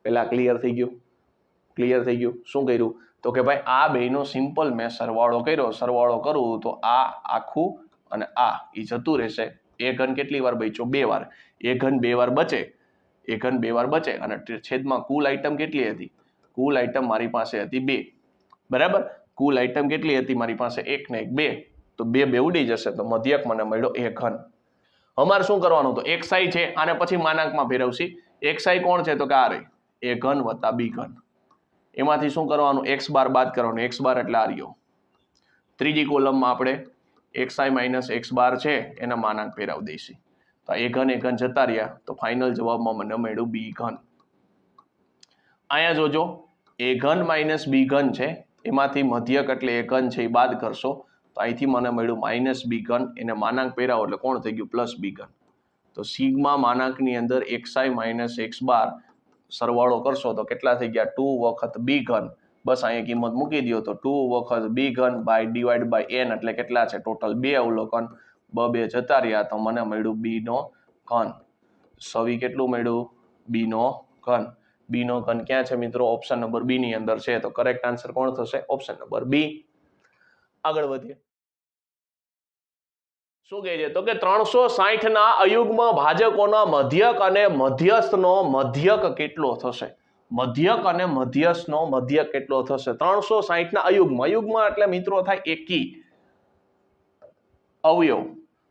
પેલા ક્લિયર થઈ ગયું શું કર્યું તો કે ભાઈ આ બેનો સિમ્પલ મેં સરવાળો કર્યો સરવાળો કરું તો આ આખું અને આ એ જતું રહેશે a ઘન કેટલી વાર બચ્યો 2 વાર a ઘન 2 વાર બચે અને છેદમાં કુલ આઈટમ કેટલી હતી કુલ આઈટમ મારી પાસે હતી 2 બરાબર કુલ આઈટમ કેટલી હતી મારી પાસે 1 ને 1 2 તો 2 ઉડી જશે તો મધ્યક મને મળ્યો a ઘન અમારે શું કરવાનું તો xi છે આને પછી માનાંકમાં ફેરવશી xi કોણ છે તો કે આ રહી a ઘન + b ઘન એમાંથી શું કરવાનું x બાર બાદ કરવાનું x બાર એટલે આ રહ્યો ત્રીજી કોલમમાં આપણે xi - x બાર છે એના માનાંક ફેરવી દઈશું તો a ઘન જતા રહ્યા તો ફાઇનલ જવાબમાં મને મળ્યું b ઘન અહીંયા જોજો a ઘન - b ઘન છે એમાંથી મધ્યક એટલે a ઘન છે એ બાદ કરશો તો અહીંથી મને મળ્યું -b ઘન એને માનાંક ફેરવો એટલે કોણ થઈ ગયું +b ઘન તો સિગ્મા માનાંકની અંદર xi - x બાર સરવાળો કરશો તો કેટલા થઈ ગયા 2 વખત b ઘન બસ અહીંયા કિંમત મૂકી દો તો 2 વખત b ઘન ડિવાઈડ બાય n એટલે કેટલા છે ટોટલ 2 અવલોકન 2 જતા રહ્યા તો મને મળ્યું b નો ઘન સવી કેટલું મળ્યું b નો ઘન ક્યાં છે મિત્રો ઓપ્શન નંબર બી ની અંદર છે તો કરેક્ટ આન્સર કોણ થશે ઓપ્શન નંબર બી આગળ વધીએ શું કહે છે તો કે 360 ના અયુગ્મ ભાજકોના મધ્યક અને મધ્યસ્થનો મધ્યક કેટલો થશે મધ્યક અને મધ્યસ્થનો મધ્યક કેટલો થશે 360 ના અયુગ્મ એટલે મિત્રો થાય એકી અવયવ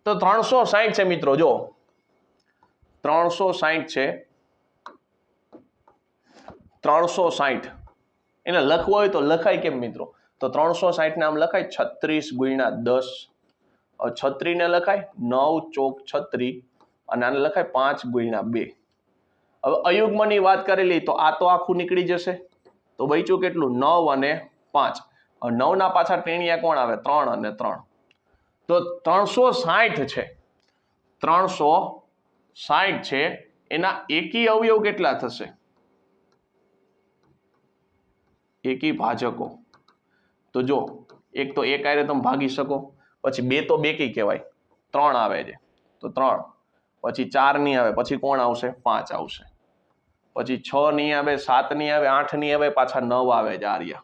તો 360 છે મિત્રો જો 360 છે 360 એને લખવું હોય તો લખાય કેમ મિત્રો? તો 360 ને આમ લખાય 36 ગુણ્યા 10. હવે 36 ને લખાય 9 ચોક 36 અને આને લખાય 5 ગુણ્યા 2. હવે અયુગ્મની વાત કરેલી તો આ તો આખું નીકળી જશે, તો બચ્યું કેટલું? 9 અને 5. હવે 9 ના પાછા ટેણીયા કોણ આવે? 3 અને 3. તો 360 છે, 360 છે, એના એકી અવયવ કેટલા થશે? એકી ભાજકો. તો જો એક તો એક આરે તમે ભાગી શકો, પછી બે તો બેકી કહેવાય, 3 આવે છે તો 3, પછી 4 નહીં આવે, પછી કોણ આવશે? 5 આવશે, પછી 6 નહીં આવે, 7 નહીં આવે, 8 નહીં આવે, પાછા 9 આવે છે આર્યા,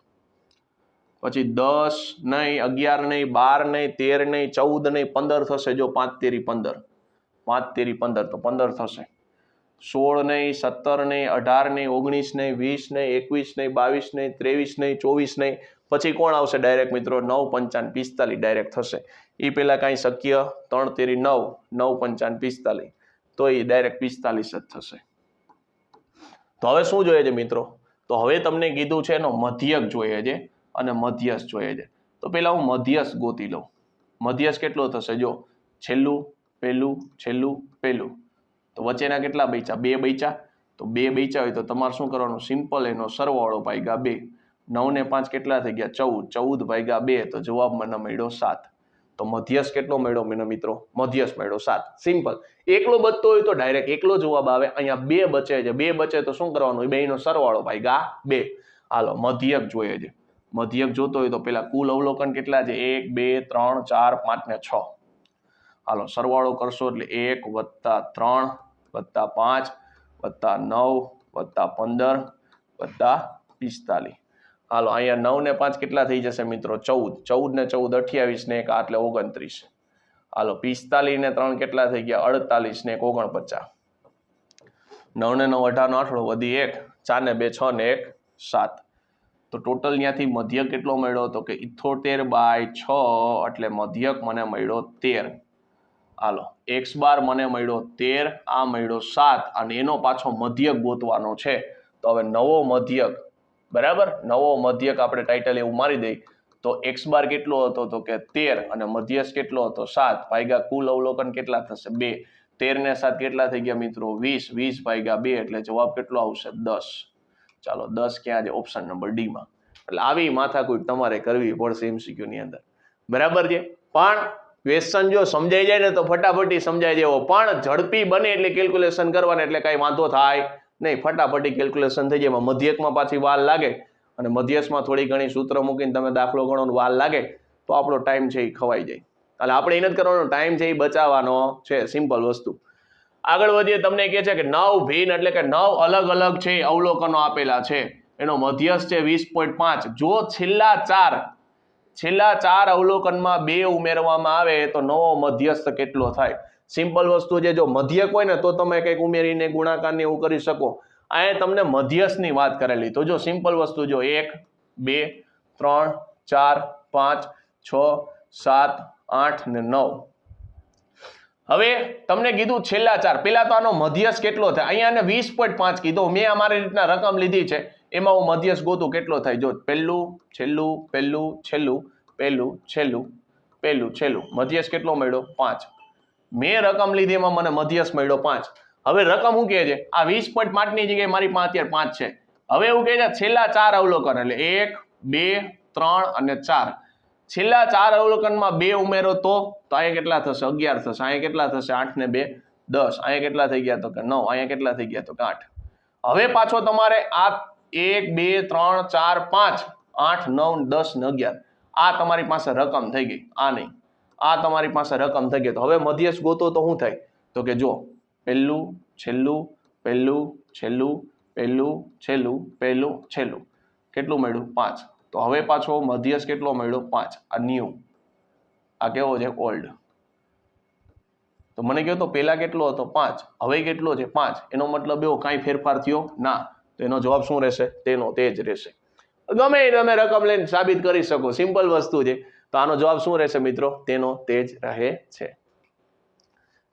પછી 10 નહીં, 11 નહીં, 12 નહીં, 13 નહીં, 14 નહીં, 15 થશે. જો 5 તેરી 15, 5 તેરી 15 તો 15 થશે. 16 નહીં, 17 નહીં, 18 નહીં, 19 નહીં, 20 નહીં, 21 નહીં, 22 નહીં, 23 નહીં, 24 નહીં, પછી કોણ આવશે ડાયરેક્ટ મિત્રો? 9 પંચાન 45 ડાયરેક્ટ થશે. એ પેલા કાંઈ શક્ય? 3 તેરી 9, 9 પંચાન 45, તો એ ડાયરેક્ટ 45 જ થશે. તો હવે શું જોઈએ છે મિત્રો? તો હવે તમને કીધું છે એનો મધ્યક જોઈએ છે અને મધ્યસ જોઈએ છે. તો પેલા હું મધ્યસ ગોતી લઉં. મધ્યસ કેટલો થશે? જો છેલ્લું, પેલું, છેલ્લું, પેલું, તો વચ્ચેના કેટલા બચ્યા? 2 બચ્યા. તો 2 બચ્યા હોય તો તમારે શું કરવાનું? સિમ્પલ એનો સરવાળો ભાગ્યા 2. 9 ને 5 કેટલા થઈ ગયા? 14. 14 ભાગ્યા 2 તો જવાબ મને મળ્યો 7. તો મધ્યસ કેટલો મળ્યો મને મિત્રો? મધ્યસ મળ્યો 7. સિમ્પલ. એકલો બચતો હોય તો ડાયરેક્ટ એકલો જવાબ આવે. અહીંયા 2 બચે છે, 2 બચે તો શું કરવાનું? બેયનો સરવાળો ભાગ્યા 2. હાલો મધ્યક જોઈએ છે. મધ્યક જોતો હોય તો પેલા કુલ અવલોકન કેટલા છે? 1 2 3 4 5 ને 6. હાલો સરવાળો કરશો એટલે 1 + 3 + 5 + 9 + 15 + 45. હાલો અહીંયા 9 ને 5 કેટલા થઈ જશે મિત્રો? 14. 14 ને 14 28 ને 1 એટલે 29. હાલો 45 ને 3 કેટલા થઈ ગયા? 48 ને 1 49. 9 ને 9 18 નો 8 વધી 1, 4 ને 2 6 ને 1 7. તો ટોટલ ત્યાંથી મધ્યક કેટલો મળ્યો? તો કે 78/6 એટલે મધ્યક મને મળ્યો 13. હાલો x બાર મને મળ્યો 13, આ મળ્યો 7 અને એનો પાછો મધ્યક ગોતવાનો છે. તો હવે નવો મધ્યક, બરાબર, નવો મધ્યક આપણે ટાઇટલ એવું મારી દઈ તો x બાર કેટલો હતો? તો કે 13 અને મધ્યસ કેટલો હતો? 7 ભાગ્યા કુલ અવલોકન કેટલા થશે? 2. 13 ને 7 કેટલા થઈ ગયા મિત્રો? 20. 20 ભાગ્યા 2 એટલે જવાબ કેટલો આવશે? 10. ચાલો 10 ક્યાં છે? ઓપ્શન નંબર ડી માં. એટલે આવી માથાકૂટ તમારે કરવી પડશે MCQ ની અંદર, બરાબર છે. પણ ક્વેશ્ચન જો સમજાઈ જાય ને તો ફટાફટી સમજાઈ દેવો, પણ ઝડપી બને એટલે કેલ્ક્યુલેશન કરવાના, એટલે કઈ વાંધો થાય નહીં, ફટાફટી કેલ્ક્યુલેશન થઈ જાય. એમાં મધ્યકમાં પાછી વાર લાગે અને મધ્યસમાં થોડી ઘણી સૂત્ર મૂકીને તમે દાખલો ગણો વાર લાગે તો આપણો ટાઈમ છે એ ખવાઈ જાય. એટલે આપણે એને જ કરવાનો, ટાઈમ છે એ બચાવવાનો છે, સિમ્પલ વસ્તુ. આગળ વધીએ. તમને કહે છે કે 9 ભિન્ન એટલે કે 9 અલગ અલગ છે અવલોકનો આપેલા છે, એનો મધ્યસ છે 20.5. જો છેલ્લા 4 અવલોકનમાં 2 ઉમેરવામાં આવે તો નવો મધ્યસ્થ કેટલો થાય? સિમ્પલ વસ્તુ છે. જો મધ્યક હોય ને તો તમે કંઈક ઉમેરીને ગુણાકારને એવું કરી શકો. અહીંયા તમને મધ્યસ્થની વાત કરેલી, તો જો સિમ્પલ વસ્તુ જો 1 2 3 4 5 6 7 8 ને 9. હવે તમને કીધું છેલ્લા 4, પેલા તો આનો મધ્યસ કેટલો થાય? અહીંયા 20.5 કીધો. મેં અમારી રીતના રકમ લીધી છે, એમાં હું મધ્યસ ગોતું કેટલો થાય. જો પહેલું છેલ્લું, પહેલું છેલ્લું, પહેલું છેલ્લું, પહેલું છેલ્લું, મધ્યસ કેટલો મળ્યો? 5. મેં રકમ લીધી એમાં મને મધ્યસ મળ્યો 5. હવે રકમ શું કહે છે? આ 20.5 ની જગ્યાએ મારી પાસે અત્યારે 5 છે. હવે એવું કહે છે છેલ્લા 4 અવલોકન એટલે 1 2 3 અને 4. છેલ્લા 4 અવલોકનમાં 2 ઉમેરો તો અહીંયા કેટલા થશે? 11 થશે. અહીંયા કેટલા થશે? 8 ને 2 10. અહીંયા કેટલા થઈ ગયા? તો કે 9. અહીંયા કેટલા થઈ ગયા? તો કે 8. હવે પાછો તમારે આ 1 2 3 4 5 8 9 10 ને 11 આ તમારી પાસે રકમ થઈ ગઈ. આ નહીં, આ તમારી પાસે રકમ થઈ ગઈ. તો હવે મધ્યસ્થ ગોતો તો શું થાય? તો કે જો પહેલું છેલ્લું, પહેલું છેલ્લું, પહેલું છેલ્લું, પહેલું છેલ્લું, કેટલું મળ્યું? 5. તો હવે પાછો મધ્યસ્થ કેટલો મળ્યો? 5. આ ન્યૂ, આ કેવો છે? ઓલ્ડ. તો મને કહો તો પેલા કેટલો હતો? 5. હવે કેટલો છે? 5. એનો મતલબ એવો કાંઈ ફેરફાર થયો ના. તો એનો જવાબ શું રહેશે? તેનો તે જ રહેશે. ગમે એ તમે રકમ લઈને સાબિત કરી શકો, સિમ્પલ વસ્તુ છે. તો આનો જવાબ શું રહેશે મિત્રો? તેનો તે જ રહે છે.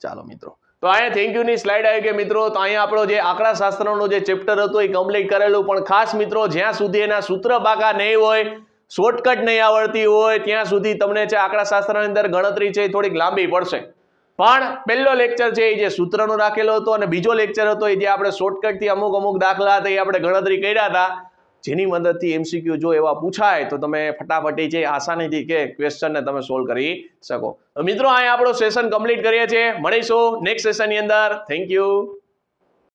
ચાલો મિત્રો, તો અહીંયા થેન્ક યુની સ્લાઇડ આવી ગઈ મિત્રો. તો અહીંયા આપણો જે આંકડાશાસ્ત્રનો જે ચેપ્ટર હતો એ કમ્પ્લીટ કરેલું, પણ ખાસ મિત્રો જ્યાં સુધી એના સૂત્ર પાકા નહીં હોય, શોર્ટકટ નહીં આવડતી હોય, ત્યાં સુધી તમને છે આંકડાશાસ્ત્રની અંદર ગણતરી છે એ થોડીક લાંબી પડશે. પણ પહેલો લેક્ચર છે એ જે સૂત્રનો રાખેલો હતો અને બીજો લેક્ચર હતો એ જે આપણે શોર્ટકટથી અમુક દાખલા હતા એ આપણે ગણતરી કર્યા હતા, જેની મદદથી MCQ જો એવા પૂછાય તો તમે ફટાફટી છે આસાનીથી કે ક્વેશ્ચનને તમે સોલ્વ કરી શકો. તો મિત્રો અહીંયા આપણો સેશન કમ્પ્લીટ કરીએ છીએ. મળીશું નેક્સ્ટ સેશનની અંદર. Thank you.